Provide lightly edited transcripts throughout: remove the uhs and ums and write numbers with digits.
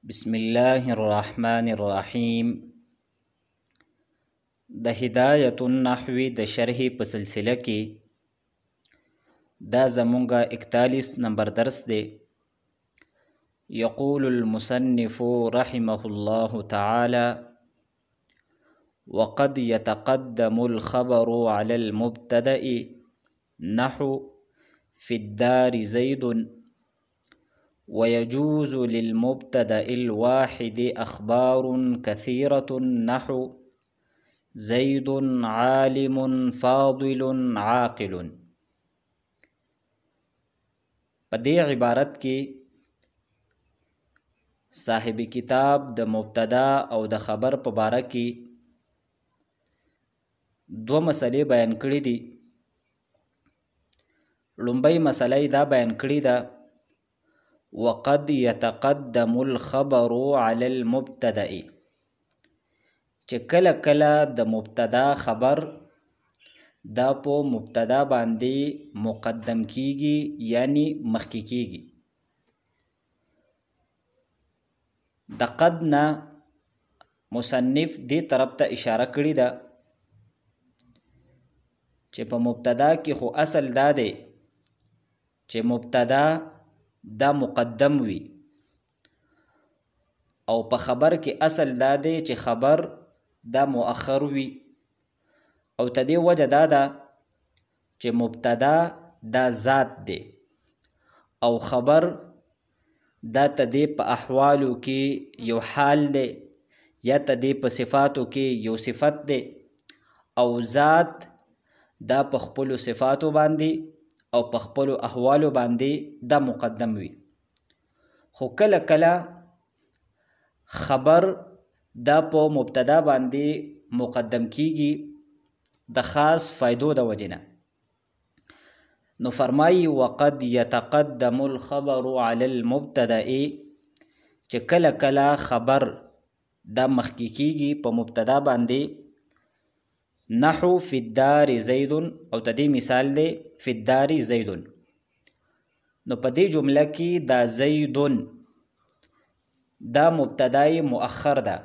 بسم الله الرحمن الرحیم. د هدایت النحو د شرح په سلسله کې دا زمونږه 41 نمبر درس دی. یقول المصنف رحمه الله تعالى: وقد يتقدم الخبر على المبتدأ نحو في الدار زيد، ويجوز للمبتدأ الواحد أخبار كثيرة نحو زيد عالم فاضل عاقل. په دې عبارت کې صاحب کتاب د مبتدا او د خبر په باره کې دو مسلې بیان کړي دي. لومبۍ مسله دا بیان کړي ده: وقد يتقدم الخبر على المبتدأ، چې کله کله د مبتدا خبر دا په مبتدا باندې مقدم کیږي، یعنی مخکې کیږي. د قد نه مصنف دې طرف ته اشاره کړې ده چې په مبتدا کې خو اصل دا دی چې مبتدا دا مقدم وي، او په خبر کې اصل دا دی چې خبر دا مؤخر وي. او تدې وجه دا ده چې مبتدا دا ذات دی او خبر دا تدې په احوالو کې یو حال دی، یا تدې په صفاتو کې یو صفت دی، او ذات دا په خپلو صفاتو باندې او په خپلو احوالو باندې دا مقدم وي. خو کله کله خبر دا په مبتدا باندې مقدم کیږي د خاص فائدو د وجنه. نو فرمایي وقد يتقدم الخبر على المبتدا، چې کله کله خبر دا مخکې کیږي په مبتدا باندې. نحو فی الدار زید، او تدې مثال دی فی الدار زید. نو په دې جمله کې دا زیدون دا مبتدای مؤخر ده،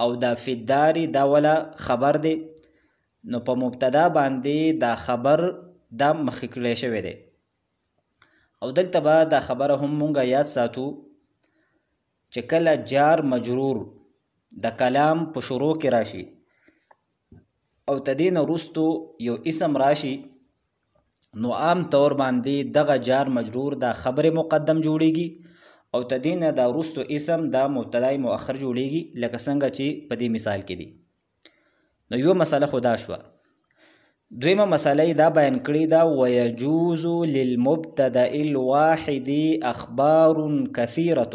او دا فی الدار دا ولا خبر دی. نو په مبتدا باندې دا خبر دا مخکې کړی شوی دی. او دلته به دا خبره هم مونږه یاد ساتو چې کله جار مجرور د کلام په شروع کې راشي او تدین وروستو یو اسم راشي، نو عام طور باندې دغه جار مجرور دا خبر مقدم جوړیږي، او تدین دا وروستو اسم دا مبتدای مؤخر جوړیږي، لکه څنګه چې په دې مثال کې دی. نو یو مسله خدا شوه. دویمه مسله دا بیان کړې ده: ويجوز للمبتدأ الواحد اخبار كثيرة،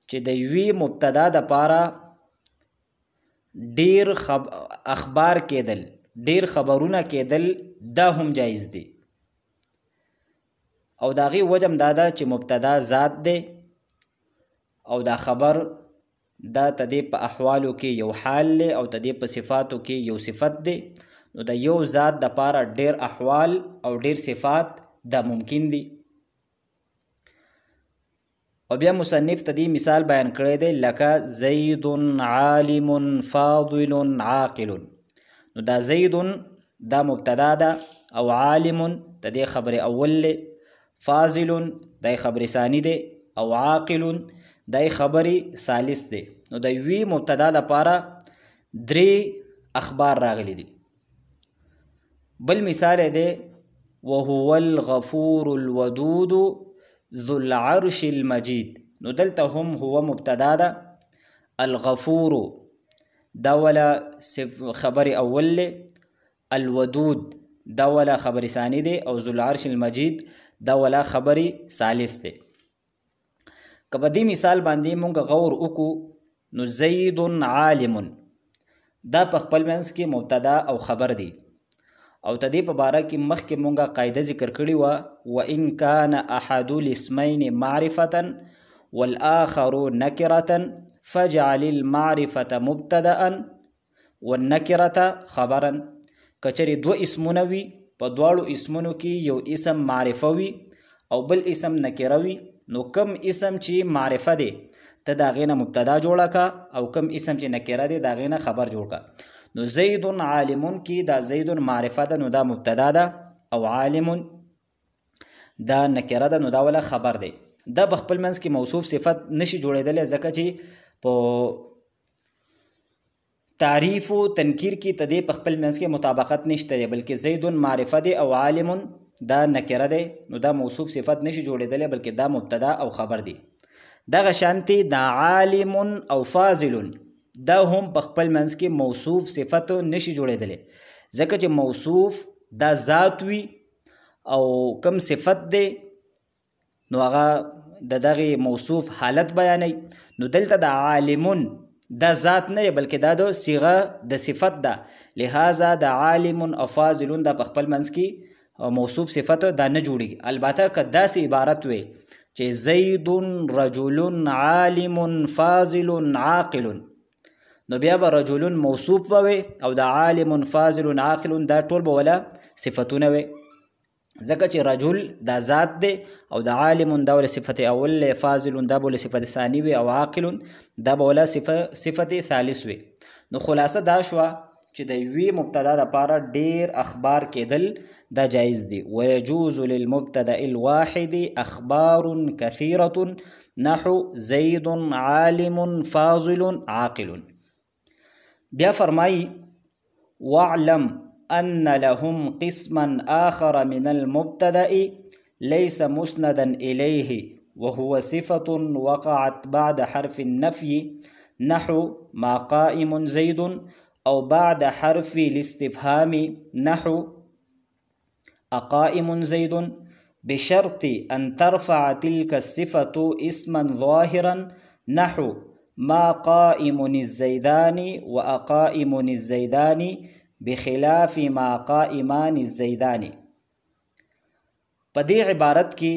چې د یوې مبتدا دپاره ډیر اخبار کېدل، ډیر خبرونه کېدل، دا هم جایز دی. او د هغې وجه دا ده چې مبتدا ذات دی، او دا خبر دا تدې په احوالو کې یو حال دی، او تدې په صفاتو کې یو صفت دی. نو د یو ذات دپاره ډیر احوال او ډیر صفات دا ممکن دی. او بیا مصنف ته دې مثال بیان کړی دی لکه زید عالم فاضل عاقل. نو دا زید دا مبتدا ده، او عالم د دې خبر اول دی، فاضل دا خبر ثانی دی، او عاقل دا خبر ثالث دی. نو د یوې مبتدا لپاره درې اخبار راغلي دي. بل مثال دی وهو الغفور الودود ذو العرش المجید. نو دلته هم هو مبتدا ده، الغفور دا ولا خبر اول لی، الودود دا ولا خبر ثانی دی، او ذو العرش المجید دا ولا خبر ثالث دی. که په دې مثال باندې مونږ غور وکړو، نو زید عالم دا په خپل منځ کې مبتدا او خبر دی. او تدې په باره کې مخکې مونږه قاعده ذکر کړې وه: وإن كان أحد الاسمين معرفة والآخر نكرة فاجعل المعرفة مبتدأ والنكرة خبرا. کچری دو اسمونه وي، په دواړو اسمونو کې یو اسم معرفه وي او بل اسم نکره وي، نو کم اسم چې معرفه دی ته د هغې نه مبتدا جوړه کا، او کم اسم چې نکره دی د هغې نه خبر جوړ کا. نو زید عالمون کې دا زید معرفه ده نو دا مبتدا ده، او عالمون دا نکره ده نو دا ولا خبر دی. دا په خپل منځ کې موصوف صفت نشي جوړېدلی ځکه چې په تعریف و تنکیر کې ته دې په خپل منځ کې مطابقت نشته دی، بلکې زید معرفه دی او عالمون دا نکره دی نو دا موصوف صفت نشي جوړېدلی بلکې دا مبتدا او خبر دی. دغه شانتي دا عالم او فاضل دا هم په خپل منځ کې موصوف صفت نشي جوړېدلی ځکه چې موصوف دا ذات وي او کم صفت دی نو هغه د دغې موصوف حالت بیانوي. نو دلته د عالمون دا ذات نه دی بلکې دا د صیغه د صفت ده، لہذا د عالم او فاضلون دا په خپل منځ کې موصوف صفت دا نه جوړېږي. البته که داسې عبارت وي چې زید رجل عالم فاضل عاقل نو بیا به رجل موصوف به وي او د عالم فاضل عاقل دا ټول به ولا صفتونه وي ځکه چې رجل دا ذات دی او د عالم دا ولا صفت اول، فاضل دا به ولا صفت ثانی وي او عاقل دا به ولا صفت ثالث وي. نو خلاصه دا شوه چې د یوې مبتدا دپاره ډیر اخبار کېدل دا جایز دی. ويجوز للمبتدا الواحد اخبار كثيرة نحو زید عالم فاضل عاقل. بیا فرمایی واعلم ان لهم قسما آخر من المبتدا ليس مسندا إليه وهو صفة وقعت بعد حرف النفي نحو ما قائم زيد أو بعد حرف الاستفهام نحو أقائم زيد بشرط أن ترفع تلك الصفة اسما ظاهرا نحو ما قائم الزيدان وأقائم الزيدان بخلاف ما قائمان الزيدان. په دې عبارت کې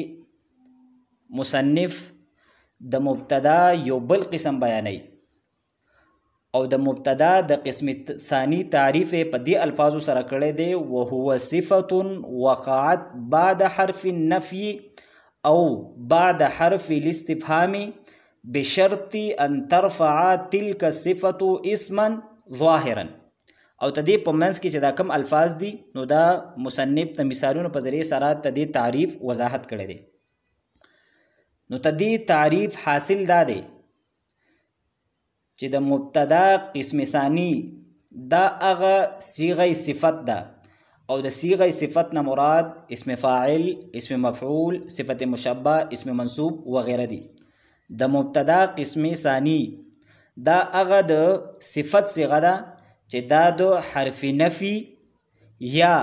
مصنف د مبتدا یو بل قسم بیانوي او د مبتدا د قسم ثانی تعریف په دې الفاظو سره کړی دی وهو صفة وقعت بعد حرف النفي او بعد حرف الاستفهام بشرط ان ترفع تلك الصفة اسما ظاهرا. او تدې په منځ کې چې دا کم الفاظ دي نو دا مصنف د مثالونو په ذریعه سره تدې تعریف وضاحت کړی دی. نو تدې تعریف حاصل دا دی چې د مبتدا قسم ثانی دا هغه صیغه صفت ده او د صیغه صفت نه مراد اسم فاعل، اسم مفعول، صفت مشبه، اسم منصوب وغیره دي. د مبتدا قسم ثانی دا هغه د صفت صیغه ده چې دا د حرف نفی یا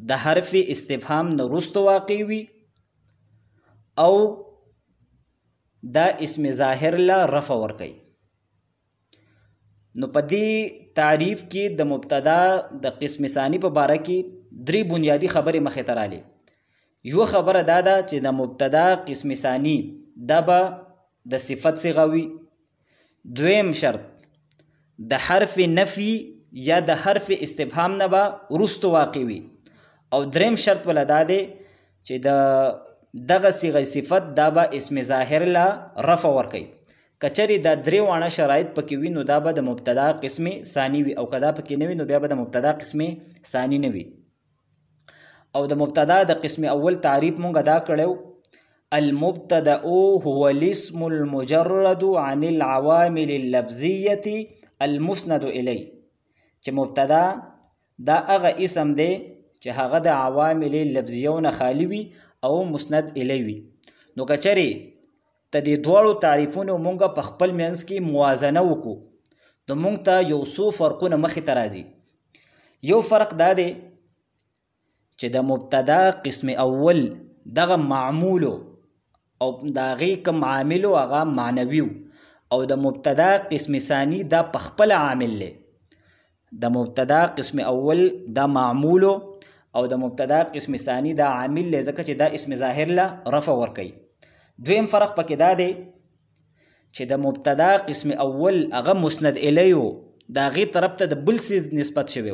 د حرف استفهام نه وروسته واقع وي او دا اسم ظاهر له رفع ورکوي. نو په دې تعریف کې د مبتدا د قسم ثانی په باره کې درې بنیادی خبرې مخې ته راغلي. یو خبره دا ده چې د مبتدا قسم ثانی دا به د صفت صیغه وي. دویم شرط د حرف نفی یا د حرف استفهام نه به وروسته واقع وي او دریم شرط بله دا دی چې د دغه صیغه صفت دا به اسم ظاهر له رفع ورکوي. که چېرې دا درې واړه شرایط پکې وي نو دا به د مبتدا قسم ثانی وي او که دا پکې نه وي نو بیا به د مبتدا قسم ثانی نه وي. او د مبتدا د قسم اول تعریف مونږ دا کړی المبتدا هو الاسم المجرد عن العوامل اللفظية المسند إليه. چې مبتدا دا هغه اسم دی چې هغه د عوامل لفظیو نه خالی وي او مسند الی وي. نو که چېرې ته دې دواړو تعریفونو مونږ په خپل منځ کې موازنه وکړو نو مونږ ته یو څو فرقونه مخې ته راځي. یو فرق دا دی چې د مبتدا قسم اول دغه معمولو او د هغې کوم عاملو هغه معنوي او د مبتدا قسم ثانی دا په خپل عامل دی. د مبتدا قسم اول دا معمولو او د مبتدا قسم ثانی دا عامل دی ځکه چې دا اسم ظاهر له رفع ورکوي. دویم فرق پکې دا دی چې د مبتدا قسم اول هغه مسند الیو د هغې طرف ته د بل څیز نسبت شوی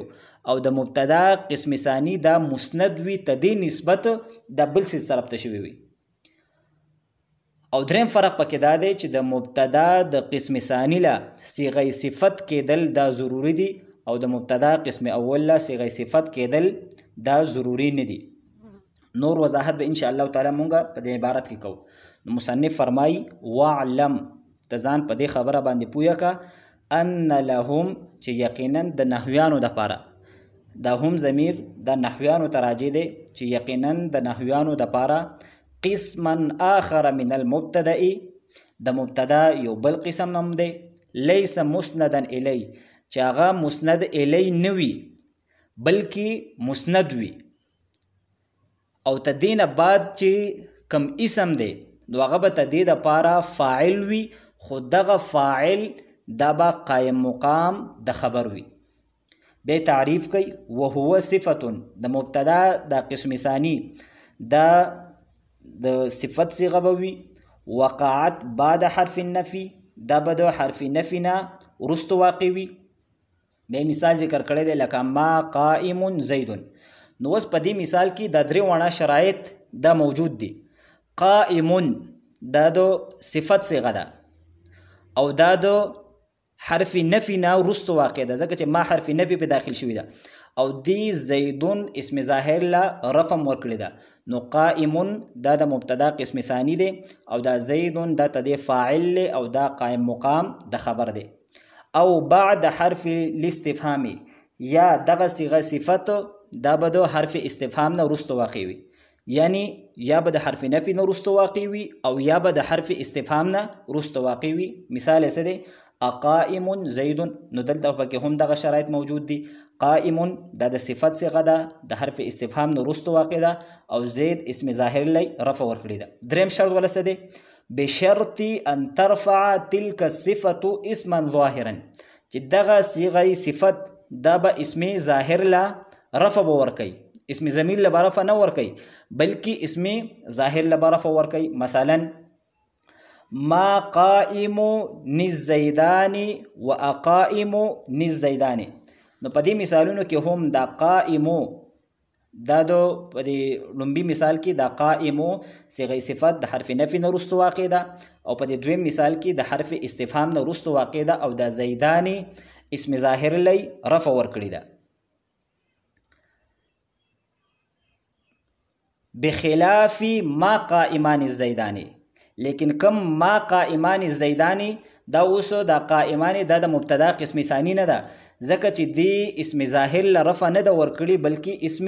او د مبتدا قسم ثانی دا مسند وي ته دې نسبت د بل څیز طرف ته شوی وي. او دریم فرق پکې دا دی چې د مبتدا د قسم ثانی له صیغه صفت کېدل دا ضروری دي او د مبتدا قسم اول له صیغه صفت کېدل دا ضروری نه دي. نور وضاحت به ان شاء الله تعالی مونږ په دې عبارت کې کوو. نو مصنف فرمایي واعلم تزان په دې خبره باندې پوهه کا ان لهم چې یقینا د نحویانو دپاره دا هم ضمیر د نحویانو ته راجع دی چې یقینا د نحویانو دپاره قسما آخر من المبتدأ د مبتدا یو بل قسم هم دی لیس مسندا الی چې هغه مسند الی نه وي بلکې مسند وي او تدینه بعد چې کم اسم دی نو هغه به تدې دپاره فاعل وي خو دغه فاعل دا به قایم مقام د خبر وي. به تعریف کوي وهو صفت د مبتدا د قسم ثانی دا د صفت صيغه به وي وقعت بعد حرف النفي دا به د حرف نفي نه وروسته واقع وي. به مثال ذکر کړی دی لکه ما قائم زید. نو اوس په دې مثال کې د درې وړه شرایط دا موجود دي. قائم دا د صفت صيغه ده او دا د حرف نفی نه وروسته واقع ده ځکه چې ما حرف نفی په داخل شوی ده او دی زیدون اسم ظاهر لا رقم ورکړی ده. نو قائم دا د مبتدا قسم ثانی دی او دا زیدون دا تدې فاعل او دا قائم مقام د خبر دی. او بعد حرف الاستفهام یا دغه صيغه صفت دا به د حرف استفهام نه وروسته واقع وي یعنی یا به د حرف نفی نه وروسته واقع وي او یا به د حرف استفهام نه وروسته واقع وي. مثال څه دی اقائم زید. نو دلته پکې هم دغه شرایط موجود دي. قائم دا د صفت صيغه ده د حرف استفهام نه وروسته واقع ده او زید اسم ظاهر لی رفع ورکړي ده. دریم شرط ولا څه دی بشرط ان ترفع تلك الصفه اسما ظاهرا چې دغه صيغه صفت دا به اسم ظاهر لا رفع ورکړي اسم ضمیر له رفع نه ورکړي بلکې اسم ظاهر له رفع ورکړي. مثلا ما قائم نزیدان و اقائم نزیدان. نو په دې مثالونو کې هم دا قائمو دا د په دې لومبي مثال کې دا قائمو صيغه صفت د حرف نفي نه وروسته واقع ده او په دې دویم مثال کې د حرف استفهام نه وروسته واقع ده او دا زیدان اسم ظاهر لی رفع ورکړي ده. بخلاف ما قائمان الزیدانی لیکن کم ما قائمان الزیدانی دا اوسو دا قائمان دا د مبتدا قسم ثانی نه ده ځکه چې دی اسم ظاهر له رفع نه ده ورکړي بلکې اسم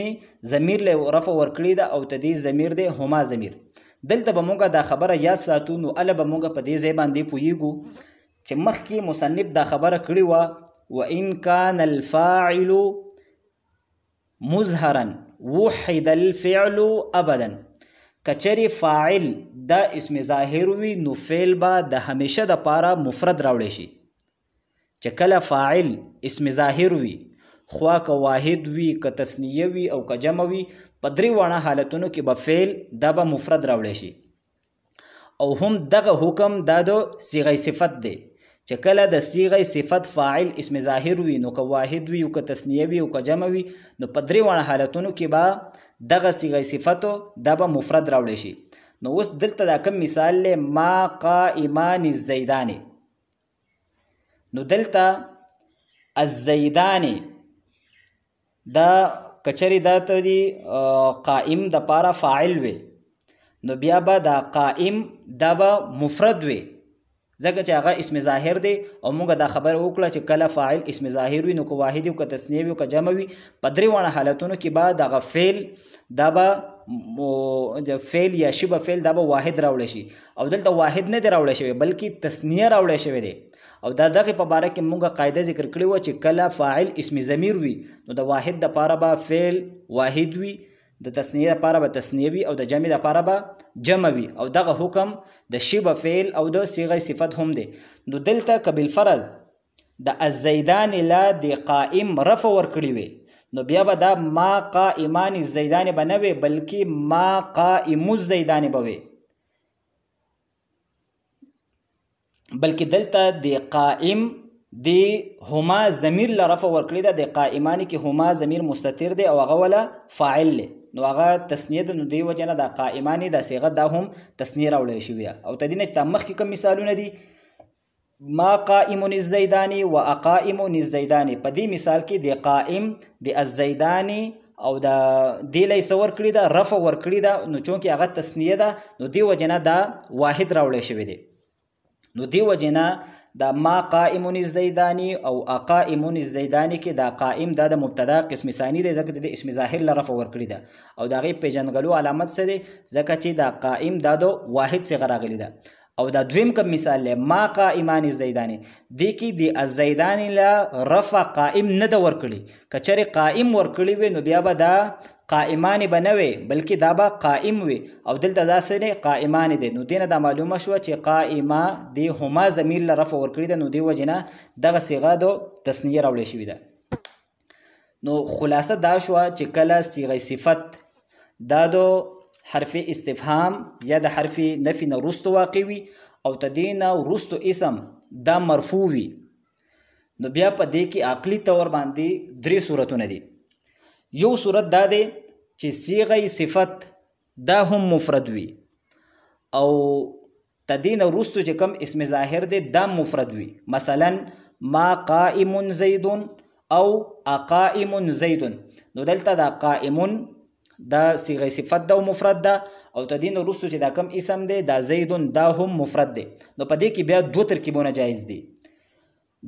ضمیر له رفع ورکړي ده او تدې ضمیر دی هما ضمیر. دلته به مونږه دا خبره یاد ساتو نو اله به مونږه په دې ځای باندې پوهیږو چې مخکې مصنف دا خبره کړې وه وان کان الفاعل مظهرا وحد الفعل ابدا. کچری فاعل دا اسم ظاهر وي نو فعل به د همیشه د پاره مفرد راوړی شي. چې کله فاعل اسم ظاهر وي خوا که واحد وي که تثنیه وي او که جمع وي په درې واړه حالتونو کې به فعل دا به مفرد راوړی شي. او هم دغه حکم دا د صيغه صفت دی چې کله د صيغه صفت فاعل اسم ظاهر وي نو که واحد وي او که تثنیه وي او که جمع وي نو په درې واړه حالتونو کې به دغه صيغه صفت دا به مفرد راوړی شي. نو اوس دلته دا کوم مثال له ما قائمان الزیدان. نو دلته الزیدان دا کچری دا ته دی قائم د پاره فاعل وي نو بیا به دا قائم دا به مفرد وي ځکه چې هغه اسم ظاهر دی او موږ دا خبره وکړه چې کله فاعل اسم ظاهر وي نو که واحد وي که تثنیه وي که جمع وي په درې واړه حالتونو کې به دغه فعل دا به فعل یا شبه فعل دا به واحد راوړی شي او دلته واحد نه دی راوړی شوی بلکې تثنیه راوړی شوی دی. او دا دغه په باره کې موږ قاعده ذکر کړې وه چې کله فاعل اسم ضمیر وي نو د واحد دپاره به فعل واحد وي د تثنیه لپاره به تثنیه وي او د جمع لپاره به جمع وي او دغه حکم د شبه فعل او د صيغه صفت هم دی. نو دلته که بالفرض د الزیدان لا د قائم رفع ورکړي وي نو بیا به دا ما قائمان الزیدان به نه وي بلکې ما قائم الزیدان به وي بلکې دلته د قائم دی هما ضمیر له رفع ورکړې ده. د قائمانې کې هما ضمیر مستتر دی او هغه ولا فاعل دی، نو هغه تثنیه ده. نو دی وجه نه د قائمانې د صیغه دا هم تثنیه راوړی شوې ده. او تدې نه چې مخکې کوم مثالونه دي ما قائم الزیدانی و اقائم الزیدانی، په دې مثال کې د قائم د الزیدانی او د دې له څه ورکړې ده؟ رفع ورکړې ده. نو چونکې هغه تثنیه ده نو دې وجه نه دا واحد راوړی شوی دی. نو دې وجه نه دا ما قائم الزیدانی او اقائم الزیدانی کې دا قائم دا د مبتدا قسم ثانی دی، ځکه چې د اسم ظاهر له رفع ورکړې ده. او د هغې پیژندګلو علامت څه دی؟ ځکه چې دا قائم دا د واحد څخه راغلی ده. او دا دویم کوم مثال دی ما قائمان الزیدانی، دې کې د الزیدانی له رفع قائم نه ده ورکړي. که چېرې قائم ورکړي وي نو بیا به دا قائمانې به نه وي بلکې دا به قائم وي، او دلته دا څه دی؟ قائمانې دی. نو دې نه دا معلومه شوه چې قائمه د هما ضمیر له رفع ورکړي ده، نو دې وجې نه دغه صیغه د تثنیه راوړی شوې ده. نو خلاصه دا شوه چې کله صیغه صفت دا د حرف استفهام یا د حرف نفی نه وروسته واقع وي او تدې نه وروسته اسم دا مرفوع وي، نو بیا په دې کې عقلي طور باندې درې صورتونه دي. یو صورت دا دی چې صیغه صفت دا هم مفرد وي او تدې نه وروسته چې کوم اسم ظاهر دی دا مفرد وي. مثلا ما قائم زید او اقائم زید، نو دلته دا قائمون دا صیغه صفت ده او مفرد ده، او تدې نه وروسته چې دا کوم اسم دی دا زیدون دا هم مفرد دی. نو په دې کې بیا دوه ترکیبونه جایز دي.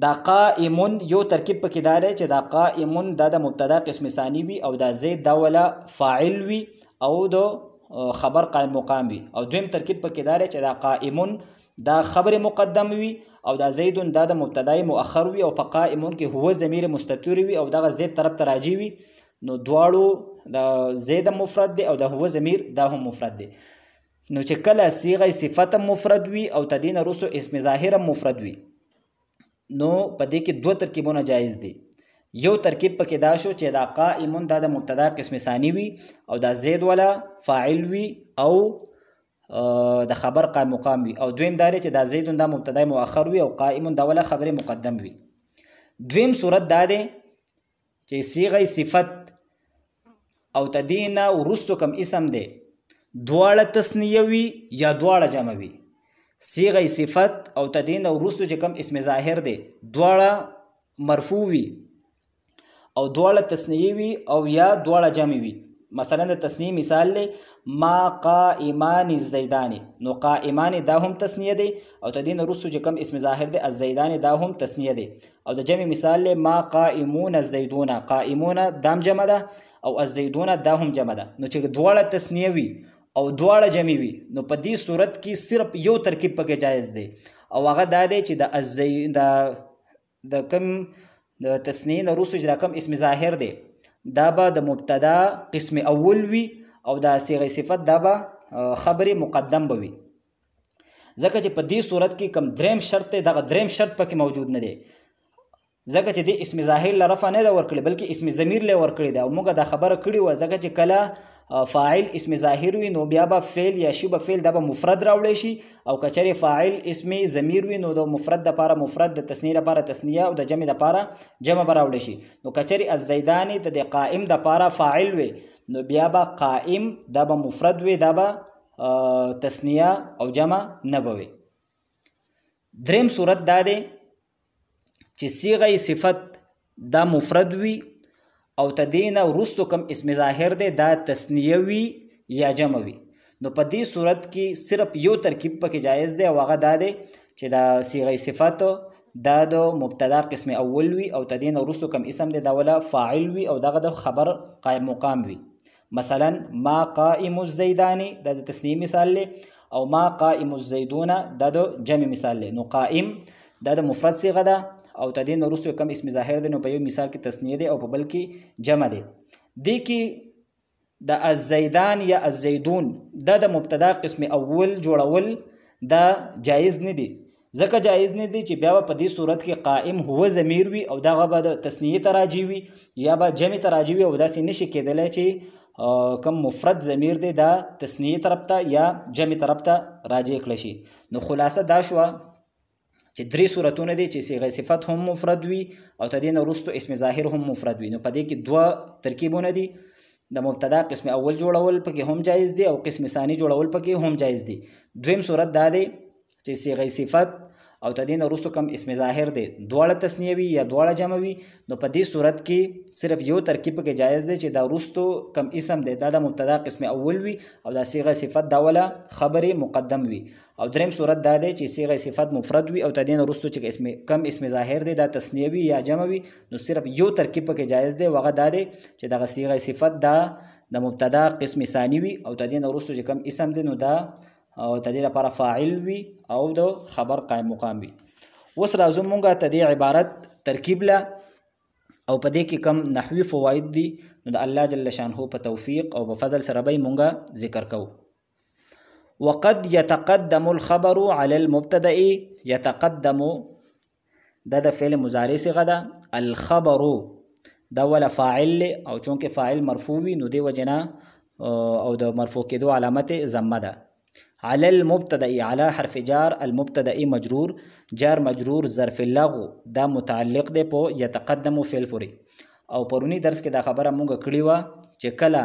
دا قائمون یو ترکیب پکې دا دی چې دا قائمون دا د مبتدا قسم ثانی وي او دا زید دا ولا فاعل وي او د خبر قائم مقام وي. او دویم ترکیب پکې دا دی چې دا قائمون دا خبر مقدم وي او دا زیدون دا د مبتدای مؤخر وي او په قائمون کې هو ضمیر مستتر وي او دغه زید طرف ته راجع وي. نو دواړو د زید مفرد دی او د هو ضمیر دا هم مفرد دی. نو چې کله صیغه صفت مفرد وي او تدې نه وروسته اسم ظاهر مفرد وي نو په دې کې دوه ترکیبونه جایز دي. یو ترکیب پکې دا شو چې دا قائمون دا د مبتدا قسم ثانی وي او دا زید ولا فاعل وي او د خبر قائم مقام وي، او دویم دا چې دا زیدون دا مبتدا مؤخر وي او قائمون دا ولا خبر مقدم وي. دویم صورت دا دی چې صیغه صفت او تدې نه وروسته کوم اسم دی دواړه تثنیه وي یا دواړه جمع وي. صیغه صفت او تدې نه وروسته چې کوم اسم ظاهر دی دواړه مرفوع وي او دواړه تثنیه وي او یا دواړه جمع وي. مثلا د تثنیه مثال دی ما قائمان الزیدانی، نو قائمان دا هم تثنیه دی او تدې نه وروسته چې کوم اسم ظاهر دی الزیدانی دا هم تثنیه دی. او د جمع مثال دی ما قائمون الزیدون، قائمون دام جمع ده او الزیدون دا هم جمع ده. نو چې دواړه تثنیه وي او دواړه جمع وي نو په دې صورت کې صرف یو ترکیب پکې جایز دی او هغه دا دی چې د کوم د تثنیه نه وروسته چې دا کوم اسم ظاهر دی دا به د مبتدا قسم اول وي او دا صیغه صفت دا به خبر مقدم به وي. ځکه چې په دې صورت کې کوم دریم شرط دی دغه دریم شرط پکې موجود نه دی، ځکه چې د اسم ظاهر له رفع نه ده ورکړي بلکې اسم ضمیر له ورکړي ده. او موږ دا خبره کړې وه ځکه چې کله فاعل اسم ظاهر وي نو بیا به فعل یا شبه فعل دا به مفرد راوړی شي، او که چېرې فاعل اسم ضمیر وي نو د مفرد دپاره مفرد، د تثنیې لپاره تثنیه او د جمع دپاره جمع به راوړی شي. نو که چېرې الزیدانې ته د قائم دپاره فاعل وي نو بیا به قائم دا به مفرد وي، دا به تثنیه او جمع نه به وي. دریم صورت دا دی چې صیغه صفت دا مفرد وي او تدې نه وروسته کوم اسم ظاهر دی دا تثنیه وي یا جمع وي. نو په دې صورت کې صرف یو ترکیب پکې جایز دی او هغه دا دی چې دا صیغه صفت دا د مبتدا قسم اول وي او تدې نه وروسته کوم اسم دی دا ولا فاعل وي او دغه د خبر قائم مقام وي. مثلا ما قائم الزیدانی دا د تثنیه مثال دی او ما قائم الزیدون دا د جمع مثال دی. نو قائم دا د مفرد صیغه ده او تدې نه وروسته کوم اسم ظاهر دی نو په یو مثال کې تثنیه دی او په بل کې جمع دی. دې کې د الزیدان یا الزیدون دا د مبتدا قسم اول جوړول دا جایز نه دی، ځکه جایز نه دی چې بیا په دې صورت کې قائم هو ضمیر وي او دغه به د تثنیه ته راجع وي یا به جمع ته راجع وي او داسې نشي کېدلی چې کوم مفرد ضمیر دی دا تثنیه طرف ته یا جمع طرف ته راجع کړی شي. نو خلاصه دا شوه چې درې صورتونه دي چې صيغه صفت هم مفرد وي او تدین وروسته اسم ظاهر هم مفرد وي. نو په دې کې دوه ترکیبونه دي، د مبتدا قسم اول جوړول پکې هم جایز دي او قسم ثانی جوړول پکې هم جایز دي. دویم صورت دا دی چې صيغه صفت او تدین وروسته کم اسم ظاهر دی، دواړه تثنیه وي یا دواړه جمع وي، نو په دې صورت کې صرف یو ترکیب پکې جایز دی چې دا وروسته کم اسم دی دا د مبتدا قسم اول وي او دا صيغه صفت دا ولا خبر مقدم وي. او دریم صورت دا دی چې صيغه صفت مفرد وي او تدین وروسته چې کم اسم ظاهر دی دا تثنیه وي یا جمع وي، نو صرف یو ترکیب پکې جایز دی، وغه دا دی چې دغه صيغه صفت دا د مبتدا قسم ثانی وي او تدین وروسته چې کم اسم دی نو دا او تدې لپاره فاعل وي او د خبر قائم مقام وي. اوس راځو مونږه ته دې عبارت ترکیب له او په دې کې کم نحوي فواید دي نو د الله جل شانه په توفیق او په فضل سره به مونږه ذکر کوو. وقد يتقدم الخبر على المبتدا، يتقدم دا د فعل مضارع صيغه ده، الخبر دا ولا فاعل او چونکه فاعل مرفوع وي نو دی وجنا او د مرفوع کېدو علامت ضمه ده. على المبتدا على حرف جار، المبتدا مجرور، جار مجرور ظرف اللغو دا متعلق دی په يتقدم فعل پورې. او پرونی درس کې دا خبره مونږ کړې و چې کله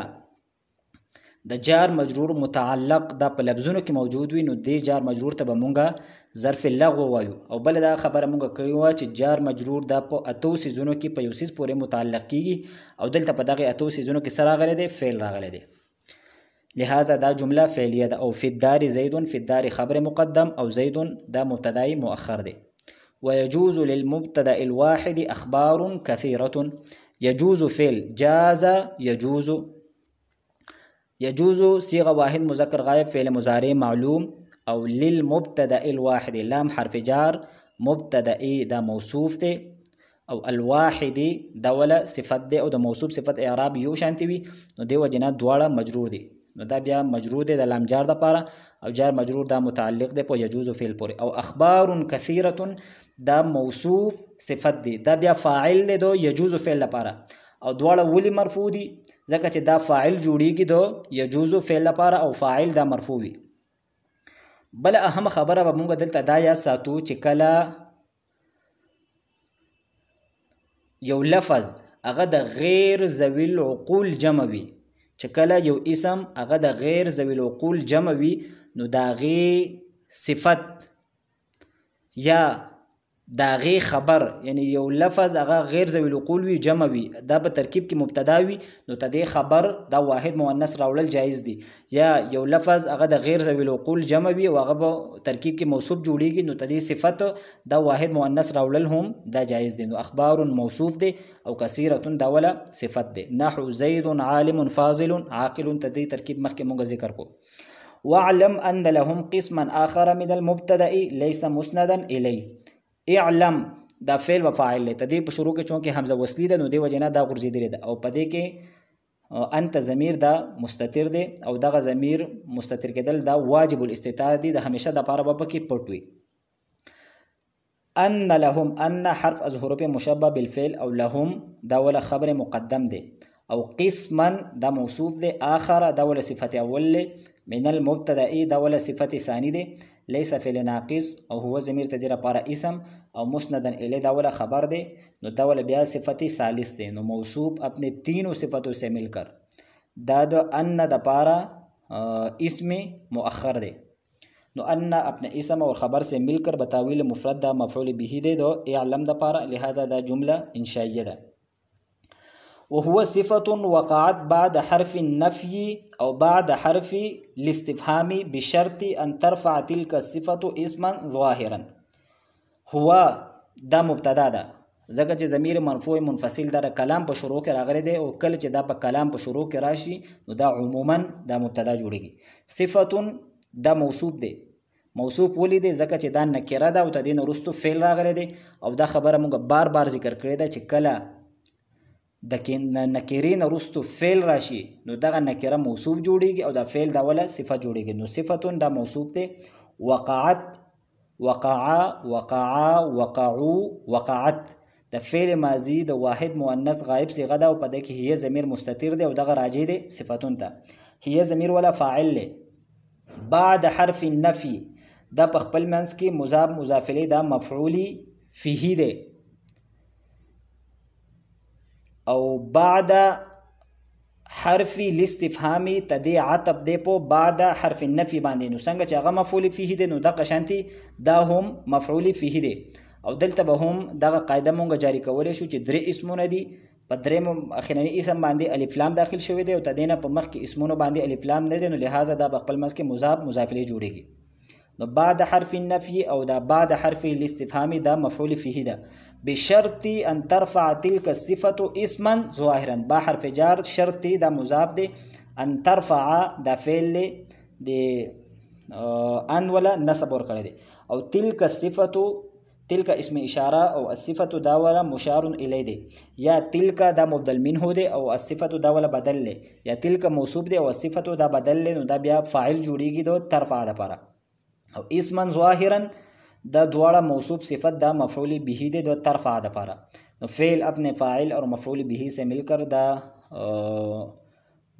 د جار مجرور متعلق دا په لفظونو کې موجود وي نو دی جار مجرور ته به مونږ ظرف اللغو وایو. او بل دا خبره مونږ کړې و چې جار مجرور دا په اتو سيزونو کې په یو سیز پورې متعلق کیږي او دلته په دغه اتو سيزونو کې سره راغلی دی فعل راغلی دی، لهذا دا جمله فعلیه ده. او فی الدار زید، فی الدار خبر مقدم او زید دا مبتدای مؤخر ده. ويجوز للمبتدا الواحد اخبار كثيره، يجوز فعل جاز يجوز، يجوز صيغه واحد مذكر غائب فعل مضارع معلوم. او للمبتدا الواحد لام حرف جار، مبتدا دا موصوف ده او الواحد دا ولا صفت ده او د موصوف صفت اعراب یو شانتی وي نو دی وجنا دواړه مجرور دي، نو دا بیا مجرور دی د لام جار د پاره او جار مجرور دا متعلق دی په يجوز فعل پورې. او اخبار كثيره دا موصوف صفت دی، دا بیا فاعل دی دو يجوز فعل لپاره او دواړه ولی مرفوع دي ځکه چې دا فاعل جوړیږي دو يجوز فعل لپاره او فاعل دا مرفوع وي. بل اهم خبره به مونږ دلته دا یا ساتو چې کله یو لفظ هغه د غیر ذوی العقول جمع وي، چې کله یو اسم هغه د غیر ذوی العقول جمع وي نو دا غي صفت یا دا غي خبر یعنی یو لفظ هغه غیر ذوی العقول وي جمع وي دا په ترکیب کې مبتدا وي نو تدې خبر دا واحد مؤنث راوړل جایز دي، یا یو لفظ هغه د غیر ذوی العقول جمع وي او هغه په ترکیب کې موصوف جوړیږي نو تدې صفت دا واحد مؤنث راوړل هم دا جایز دي. نو اخبار موصوف دي او كثيره دا ولا صفت دي. نحو زید عالم فاضل عاقل تدې ترکیب مخکې مونږ ذکر کو. واعلم ان لهم قسما اخر من المبتدا ليس مسندا اليه، اعلم دا فعل و فاعل ته دی په شروع کې چونکه حمزه وصلی ده نو دی وجنا دا غرزیدلی ده او پدې کې انت ضمیر دا مستتر دی او دغه ضمیر مستتر کېدل دا واجب الاستتار دی د همیشه د پاره په کې پټ وي. ان لهم ان حرف از حروف مشبه بالفعل او لهم دا ولا خبر مقدم دی او قسما دا موصوف دی، آخر دا ولا صفت اول من المبتدا دا ولا صفت ثانی دی، ليس فعل ناقص او هو ضمیر تدیر پارا اسم او مسندا الی دا ولا خبر دے نو دا ولا بیا صفت ثالث دے. نو موصوف اپنے تینوں صفتوں سے مل کر دا دو ان دا پارا اسم مؤخر دے، نو ان اپنے اسم اور خبر سے مل کر بتاویل مفرد دا مفعول به دے دو اعلم دا پارا، لہذا دا جملہ انشائیہ دا. وهو صفة وقعت بعد حرف النفي أو بعد حرف الاستفهام بشرط أن ترفع تلك الصفة اسما ظاهرا. هو دا مبتدا ده ځکه چې ضمیر مرفوع منفصل دا کلام په شروع کې راغلی دی او کله چې دا په کلام په شروع کې راشي نو دا عموما دا مبتدا جوړیږي. صفة دا موصوف دی، موصوف ولی دی ځکه چې دا نکره ده او تدین وروسته فعل راغلی دی او دا خبره موږ بار بار ذکر کړې ده چې کله د نکرین وروسته فعل راشي نو دغه نکره موصوف جوړیږي او دا فعل دا ولا صفت جوړیږي. نو صفتون دا موصوف دی. وقعت وقعا وقعا وقعو وقعت دا فعل ماضی د واحد مؤنث غائب صيغه ده او په دې کې هي ضمیر مستتر دی او دغه راجع دی صفتون ته. هي ضمیر ولا فاعل له بعد حرف النفي دا په خپل منځ کې مضاف مضاف الیه دا مفعولی فیه دی او بعد حرف الاستفهام تدی عطب دی په بعد حرف النفي باندې. نو څنګه چې هغه مفعول فیه دی نو دا قشانتی دا هم مفعول فیه دی او دلته به هم دغه قاعده مونږ جاری کولی شو چې درې اسمونه دي په درېم اخرنی اسم باندې الف لام داخل شوی دی او تدینه په مخ کې اسمونو باندې الف لام نه دی نو لہذا دا په خپل منځ کې مضاف مضاف الیه جوړیږي. نو بعد حرف النفي او دا بعد حرف الاستفهام دا مفعول فيه ده بشرط ان ترفع تلك الصفه اسما ظاهرا. با حرف جار شرط دا مضاف ده ان ترفع دا فعل ده ان ولا نصب ور کړی دی او تلك الصفه تلك اسم اشاره او الصفه دا ولا مشار الیه دی یا تلك دا مبدل منه دی او الصفه دا ولا بدل له یا تلك موصوف دی او الصفه دا بدل له نو دا بیا فاعل جوړیږي دو ترفع لپاره او اسما ظاهرا دا دواړه موصوف صفت دا مفعول به دی دو ترفع لپاره. نو فعل اپنے فاعل اور مفعول به سے مل کر دا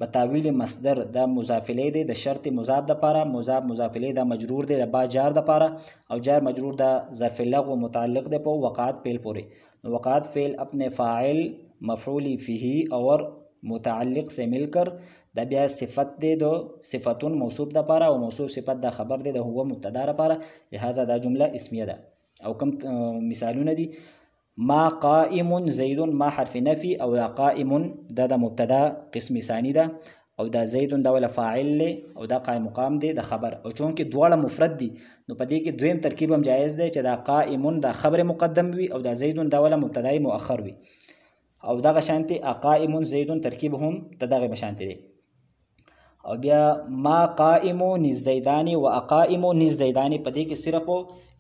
بتاویل مصدر دا مضاف الیه دی د شرط مضاف د پاره مضاف مضاف الیه دا مجرور دی د با جار د پاره او جار مجرور دا ظرف لغو متعلق دی په وقعت فعل پورې. نو وقعت فعل اپنے فاعل مفعول فيه اور متعلق سے مل کر دا بیا صفت دی دو صفتون موصوف د پاره او موصوف صفت دا خبر دی د هو مبتدا لپاره لہذا دا جمله اسمیه ده. او کم مثالونه دي ما قائم زید ما حرف نفي او دا قائم دا مبتدا قسم ثانی ده او دا زید دا ولا فاعل له او دا قائم مقام دی د خبر او چونکه دواړه مفرد دي نو پدې کې دویم ترکیب هم جایز دی چې دا قائم دا خبر مقدم وي او دا زید دا ولا مبتدای مؤخر وي او دا غشانتي قائم زید ترکیب هم تدغه بشانتي دی. او بیا ما قائم الزیدانی و اقائم الزیدانی پدې کې صرف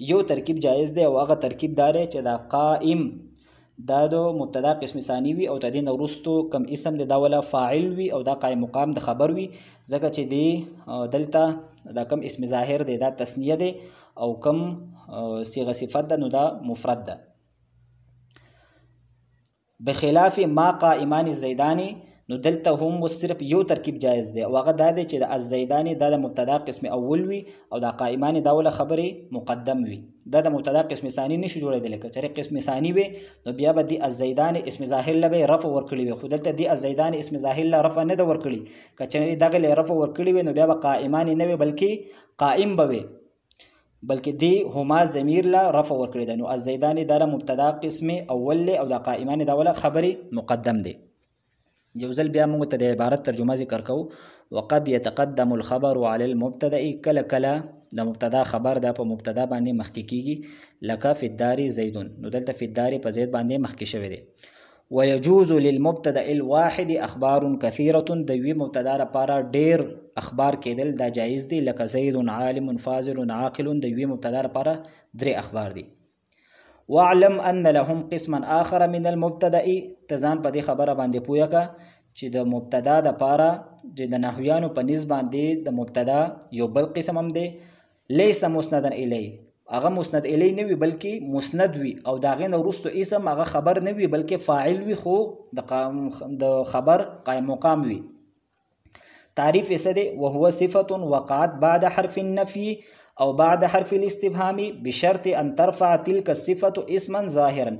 یو ترکیب جایز دی او هغه ترکیب دار چې دا قائم دا دو مبتدا قسم ثانی وي او تدین ورستو کم اسم دی دا ولا فاعل وي او دا قائم مقام د خبر وي ځکه چې دی دلته دا کم اسم ظاهر دی دا تثنیه دی او کم صيغه صفت ده نو دا مفرد ده. بخلاف ما قائمان الزیدانی نو دلته هم صرف یو ترکیب جایز دی او هغه دا دی چې د الزیدانی دا د مبتدا قسم اول وي او دا قائمان دا ولا خبره مقدم وي دا د مبتدا قسم ثانی نشي جوړیدل کچره قسم ثانی وي نو بیا به دی الزیدانی اسم ظاهر له رفع ورکړي وي خو دلته دی الزیدانی اسم ظاهر له رفع نه د ورکړي کچره دغه له رفع ورکړي وي نو بیا به قائمان نه وي بلکې قائم به بلکې دی هما ضمیر لا رفع ورکړي نو الزیدانی دا مبتدا قسم اول له او دا قائمان دا ولا خبره مقدم دی. یو ځل بیا موږ ته د عبارت ترجمه ذکر کوو. وقد يتقدم الخبر على المبتدا کله کله د مبتدا خبر دا په مبتدا باندې مخکې کیږي لکه فی الدار زید نو دلته فی الدار په زید باندې مخکې شوی دی. ويجوز للمبتدا الواحد اخبار كثيره د وی مبتدا لپاره ډیر اخبار کېدل دا جایز دی لکه زید عالم فاضل عاقل د وی مبتدا لپاره درې اخبار دي. واعلم ان لهم قسما اخر من المبتدا تزان په دې خبره باندې پوهه کا چې د مبتدا د پاره چې د نحویانو په نسبت باندې د مبتدا یو بل قسم هم دی ليس مسندا الیه هغه مسند الیه نه وي بلکې مسند وي او داغه نو وروسته اسم هغه خبر نه وي بلکې فاعل وي خو د خبر قائم مقام وي. تعریف یې څه دی؟ وهو صفه وقعت بعد حرف النفي او بعد حرف الاستفهام بشرط ان ترفع تلك الصفه اسما ظاهرا.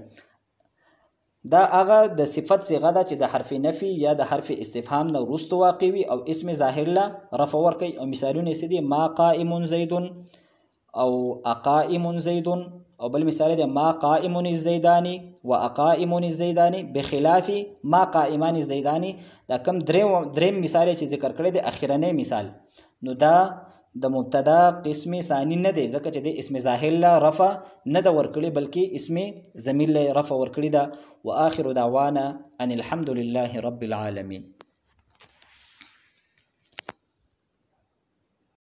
دا هغه د صفت صيغه ده چې د حرف نفي یا د حرف استفهام نه وروسته واقع وي او اسم ظاهر لا رفع ورکي. او مثالونه یې دي ما قائم زید او اقائم زید او بل مثال دی ما قائم الزیدانی و اقائم الزیدانی بخلاف ما قائمان الزیدانی. دا کم دریم مثال چې ذکر کړی دی اخیرنی مثال نو دا د مبتدا قسم ثانی نه دی ځکه چې د اسم ظاهر لا رفع نه د ورکړي بلکې اسم ضمیر له رفع ورکړي دا. واخر دعوانا ان الحمد لله رب العالمين.